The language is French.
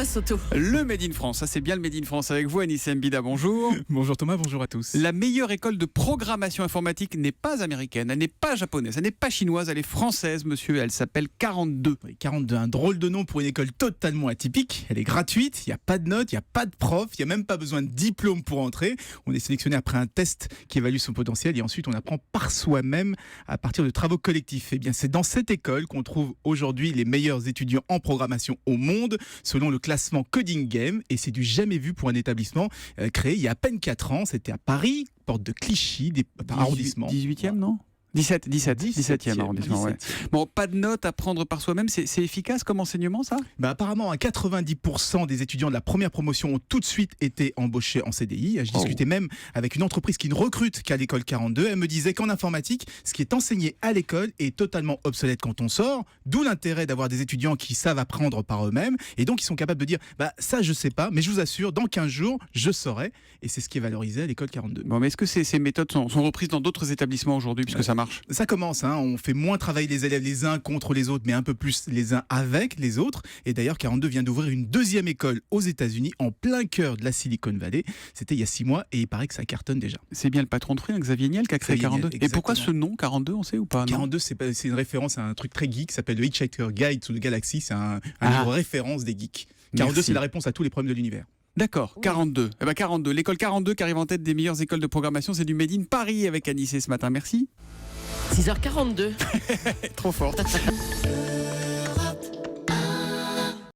Thomas Soto. Le Made in France, ça c'est bien le Made in France avec vous, Anis Mbida, bonjour. Bonjour Thomas, bonjour à tous. La meilleure école de programmation informatique n'est pas américaine, elle n'est pas japonaise, elle n'est pas chinoise, elle est française, monsieur, elle s'appelle 42. Oui, 42, un drôle de nom pour une école totalement atypique. Elle est gratuite, il n'y a pas de notes, il n'y a pas de prof, il n'y a même pas besoin de diplôme pour entrer. On est sélectionné après un test qui évalue son potentiel et ensuite on apprend par soi-même à partir de travaux collectifs. Et bien c'est dans cette école qu'on trouve aujourd'hui les meilleurs étudiants en programmation au monde, selon le classement Coding Game, et c'est du jamais vu pour un établissement créé il y a à peine 4 ans. C'était à Paris, porte de Clichy, arrondissement. 18e, non 17e arrondissement, ouais. Bon, pas de notes à prendre par soi-même, c'est efficace comme enseignement, ça ? Apparemment, 90% des étudiants de la première promotion ont tout de suite été embauchés en CDI. Je discutais même avec une entreprise qui ne recrute qu'à l'école 42. Elle me disait qu'en informatique, ce qui est enseigné à l'école est totalement obsolète quand on sort, d'où l'intérêt d'avoir des étudiants qui savent apprendre par eux-mêmes et donc ils sont capables de dire ça je sais pas, mais je vous assure, dans 15 jours, je saurai. Et c'est ce qui est valorisé à l'école 42. Bon, mais est-ce que ces méthodes sont reprises dans d'autres établissements aujourd'hui, puisque ça marche ? Ça commence, on fait moins travailler les élèves les uns contre les autres, mais un peu plus les uns avec les autres. Et d'ailleurs, 42 vient d'ouvrir une deuxième école aux États-Unis, en plein cœur de la Silicon Valley. C'était il y a 6 mois et il paraît que ça cartonne déjà. C'est bien le patron de Free, Xavier Niel, qui a créé 42. Niel, et pourquoi ce nom 42, on sait ou pas ? 42, c'est une référence à un truc très geek qui s'appelle le Hitchhiker Guide to the Galaxy. C'est un livre référence des geeks. 42, Merci. c'est la réponse à tous les problèmes de l'univers. D'accord, 42. 42. L'école 42 qui arrive en tête des meilleures écoles de programmation, c'est du Made in Paris avec Anissé ce matin. Merci. 6h42. Trop forte.